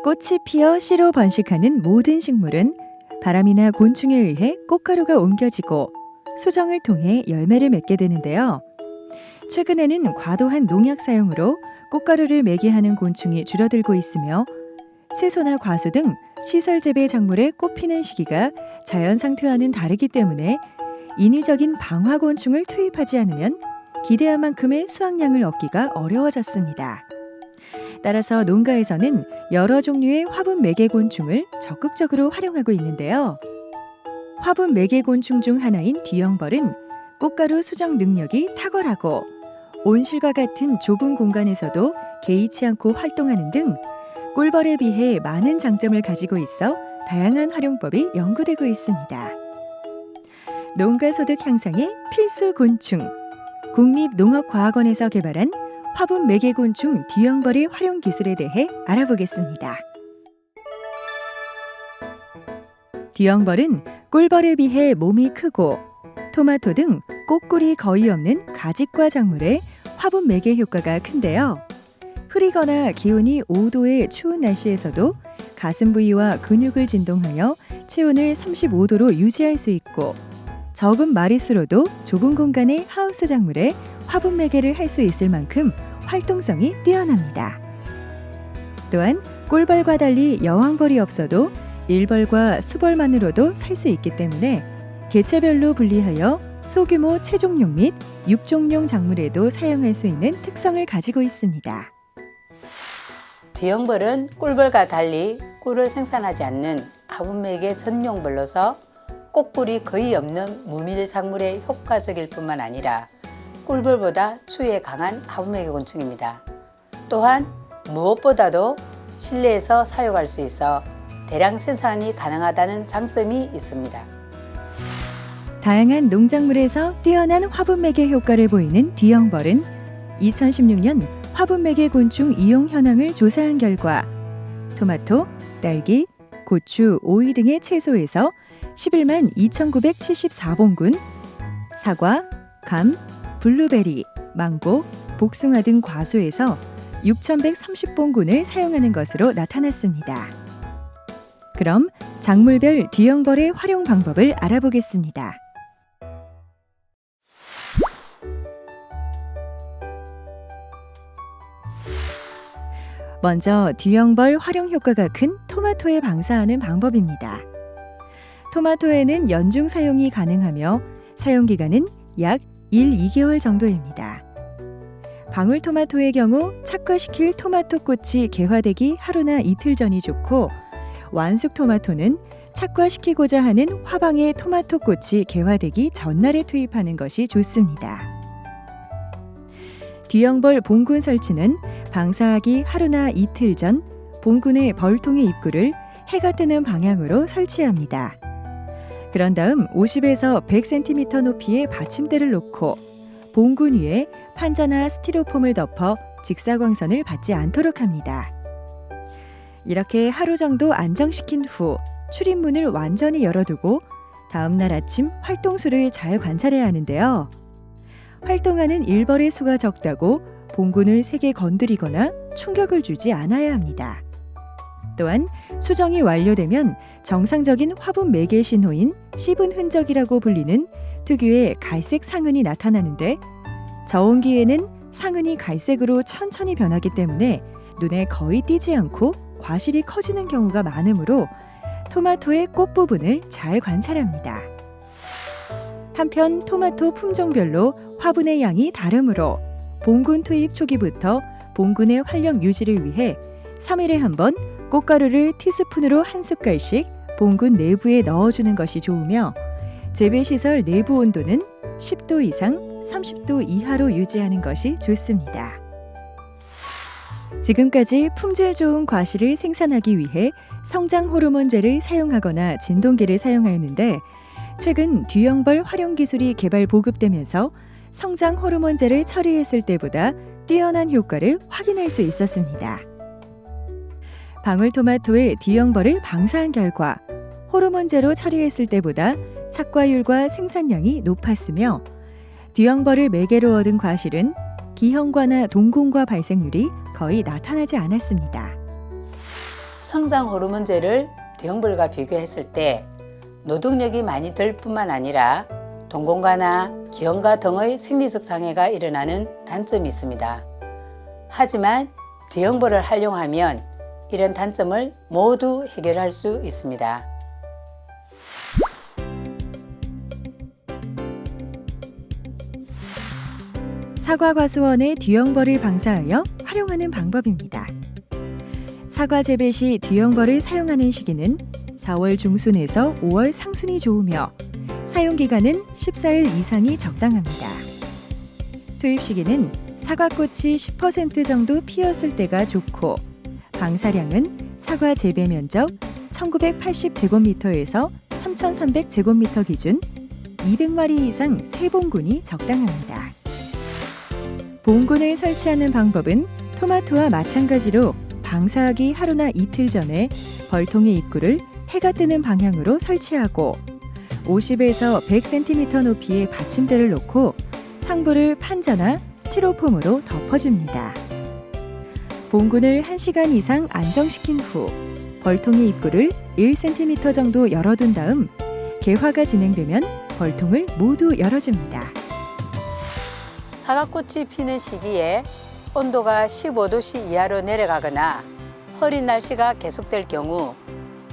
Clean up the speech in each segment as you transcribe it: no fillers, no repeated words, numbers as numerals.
꽃이 피어 씨로 번식하는 모든 식물은 바람이나 곤충에 의해 꽃가루가 옮겨지고 수정을 통해 열매를 맺게 되는데요. 최근에는 과도한 농약 사용으로 꽃가루를 매게 하는 곤충이 줄어들고 있으며 채소나 과수 등 시설 재배 작물의 꽃 피는 시기가 자연 상태와는 다르기 때문에 인위적인 방화 곤충을 투입하지 않으면 기대한 만큼의 수확량을 얻기가 어려워졌습니다. 따라서 농가에서는 여러 종류의 화분 매개 곤충을 적극적으로 활용하고 있는데요. 화분 매개 곤충 중 하나인 뒤형벌은 꽃가루 수정 능력이 탁월하고 온실과 같은 좁은 공간에서도 개의치 않고 활동하는 등 꿀벌에 비해 많은 장점을 가지고 있어 다양한 활용법이 연구되고 있습니다. 농가 소득 향상의 필수 곤충, 국립농업과학원에서 개발한 화분 매개 곤충 뒤형벌의 활용 기술에 대해 알아보겠습니다. 뒤형벌은 꿀벌에 비해 몸이 크고 토마토 등 꽃꿀이 거의 없는 가지과 작물에 화분 매개 효과가 큰데요. 흐리거나 기온이 5도의 추운 날씨에서도 가슴 부위와 근육을 진동하여 체온을 35도로 유지할 수 있고 적은 마리수로도 좁은 공간의 하우스 작물에 화분 매개를 할 수 있을 만큼 활동성이 뛰어납니다. 또한 꿀벌과 달리 여왕벌이 없어도 일벌과 수벌만으로도 살 수 있기 때문에 개체별로 분리하여 소규모 채종용 및 육종용 작물에도 사용할 수 있는 특성을 가지고 있습니다. 뒤형벌은 꿀벌과 달리 꿀을 생산하지 않는 화분매개 전용벌로서 꽃꿀이 거의 없는 무밀 작물에 효과적일 뿐만 아니라 꿀벌보다 추위에 강한 화분매개 곤충입니다. 또한 무엇보다도 실내에서 사용할 수 있어 대량 생산이 가능하다는 장점이 있습니다. 다양한 농작물에서 뛰어난 화분 매개 효과를 보이는 뒤형벌은 2016년 화분 매개 곤충 이용 현황을 조사한 결과 토마토, 딸기, 고추, 오이 등의 채소에서 11만 2,974봉군, 사과, 감, 블루베리, 망고, 복숭아 등 과수에서 6,130봉군을 사용하는 것으로 나타났습니다. 그럼 작물별 뒤형벌의 활용 방법을 알아보겠습니다. 먼저 뒤형벌 활용 효과가 큰 토마토에 방사하는 방법입니다. 토마토에는 연중 사용이 가능하며 사용기간은 약 1, 2개월 정도입니다. 방울토마토의 경우 착화시킬 토마토 꽃이 개화되기 하루나 이틀 전이 좋고 완숙 토마토는 착화시키고자 하는 화방의 토마토 꽃이 개화되기 전날에 투입하는 것이 좋습니다. 뒤형벌 봉군 설치는 방사하기 하루나 이틀 전 봉군의 벌통의 입구를 해가 뜨는 방향으로 설치합니다. 그런 다음 50에서 100cm 높이의 받침대를 놓고 봉군 위에 판자나 스티로폼을 덮어 직사광선을 받지 않도록 합니다. 이렇게 하루 정도 안정시킨 후 출입문을 완전히 열어두고 다음날 아침 활동수를 잘 관찰해야 하는데요. 활동하는 일벌의 수가 적다고 봉군을 세게 건드리거나 충격을 주지 않아야 합니다. 또한 수정이 완료되면 정상적인 화분 매개 신호인 씹은 흔적이라고 불리는 특유의 갈색 상흔이 나타나는데 저온기에는 상흔이 갈색으로 천천히 변하기 때문에 눈에 거의 띄지 않고 과실이 커지는 경우가 많으므로 토마토의 꽃 부분을 잘 관찰합니다. 한편 토마토 품종별로 화분의 양이 다르므로 봉군 투입 초기부터 봉군의 활력 유지를 위해 3일에 한 번 꽃가루를 티스푼으로 한 숟갈씩 봉군 내부에 넣어주는 것이 좋으며 재배시설 내부 온도는 10도 이상 30도 이하로 유지하는 것이 좋습니다. 지금까지 품질 좋은 과실을 생산하기 위해 성장 호르몬제를 사용하거나 진동기를 사용하였는데 최근 뒤형벌 활용 기술이 개발 보급되면서 성장 호르몬제를 처리했을 때보다 뛰어난 효과를 확인할 수 있었습니다. 방울토마토의 뒤형벌을 방사한 결과 호르몬제로 처리했을 때보다 착과율과 생산량이 높았으며 뒤형벌을 매개로 얻은 과실은 기형과나 동공과 발생률이 거의 나타나지 않았습니다. 성장 호르몬제를 대형벌과 비교했을 때 노동력이 많이 들 뿐만 아니라 동공과나 기형과 등의 생리적 장애가 일어나는 단점이 있습니다. 하지만 대형벌을 활용하면 이런 단점을 모두 해결할 수 있습니다. 사과과수원의 뒤형벌을 방사하여 활용하는 방법입니다. 사과 재배 시 뒤형벌을 사용하는 시기는 4월 중순에서 5월 상순이 좋으며 사용 기간은 14일 이상이 적당합니다. 투입 시기는 사과꽃이 10% 정도 피었을 때가 좋고 방사량은 사과 재배 면적 1980제곱미터에서 3300제곱미터 기준 200마리 이상 3봉군이 적당합니다. 봉군을 설치하는 방법은 토마토와 마찬가지로 방사하기 하루나 이틀 전에 벌통의 입구를 해가 뜨는 방향으로 설치하고 50에서 100cm 높이의 받침대를 놓고 상부를 판자나 스티로폼으로 덮어줍니다. 봉군을 1시간 이상 안정시킨 후 벌통의 입구를 1cm 정도 열어둔 다음 개화가 진행되면 벌통을 모두 열어줍니다. 사과꽃이 피는 시기에 온도가 15도씨 이하로 내려가거나 흐린 날씨가 계속될 경우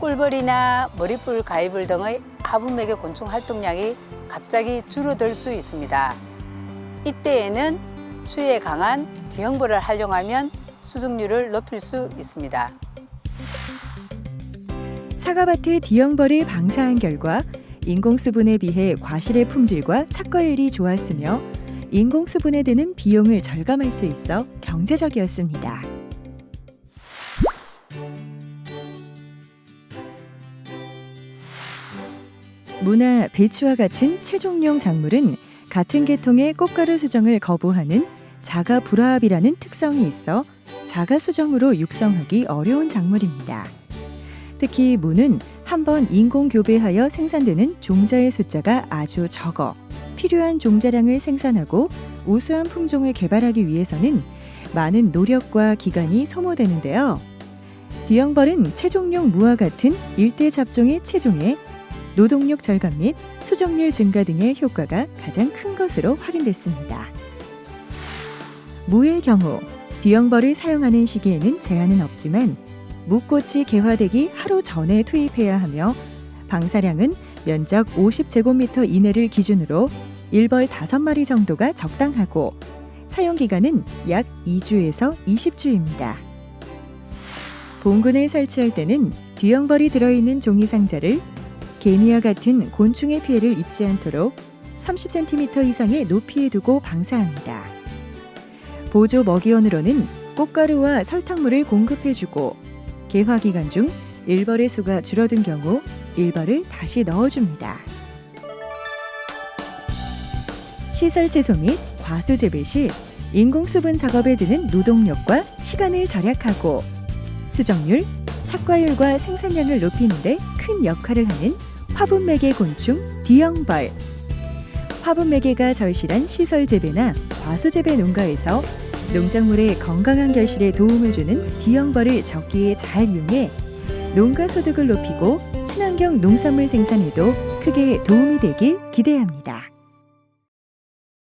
꿀벌이나 머리뿔 가위벌 등의 화분매개 곤충 활동량이 갑자기 줄어들 수 있습니다. 이때에는 추위에 강한 뒤형벌을 활용하면 수정률을 높일 수 있습니다. 사과밭의 뒤형벌을 방사한 결과 인공수분에 비해 과실의 품질과 착과율이 좋았으며 인공수분에 드는 비용을 절감할 수 있어 경제적이었습니다. 무나 배추와 같은 채종용 작물은 같은 계통의 꽃가루 수정을 거부하는 자가 불화합이라는 특성이 있어 자가 수정으로 육성하기 어려운 작물입니다. 특히 무는 한번 인공 교배하여 생산되는 종자의 숫자가 아주 적어 필요한 종자량을 생산하고 우수한 품종을 개발하기 위해서는 많은 노력과 기간이 소모되는데요. 뒤형벌은 채종용 무와 같은 일대 잡종의 채종에 노동력 절감 및 수정률 증가 등의 효과가 가장 큰 것으로 확인됐습니다. 무의 경우 뒤형벌을 사용하는 시기에는 제한은 없지만 무꽃이 개화되기 하루 전에 투입해야 하며 방사량은 면적 50제곱미터 이내를 기준으로 1벌 5마리 정도가 적당하고 사용기간은 약 2주에서 20주입니다. 봉군을 설치할 때는 뒤형벌이 들어있는 종이 상자를 개미와 같은 곤충의 피해를 입지 않도록 30cm 이상의 높이에 두고 방사합니다. 보조 먹이원으로는 꽃가루와 설탕물을 공급해주고 개화 기간 중 1벌의 수가 줄어든 경우 1벌을 다시 넣어줍니다. 시설 채소 및 과수 재배 시 인공수분 작업에 드는 노동력과 시간을 절약하고 수정률, 착과율과 생산량을 높이는 데 큰 역할을 하는 화분매개 곤충 뒤형벌. 화분매개가 절실한 시설 재배나 과수 재배 농가에서 농작물의 건강한 결실에 도움을 주는 뒤형벌을 적기에 잘 이용해 농가 소득을 높이고 친환경 농산물 생산에도 크게 도움이 되길 기대합니다.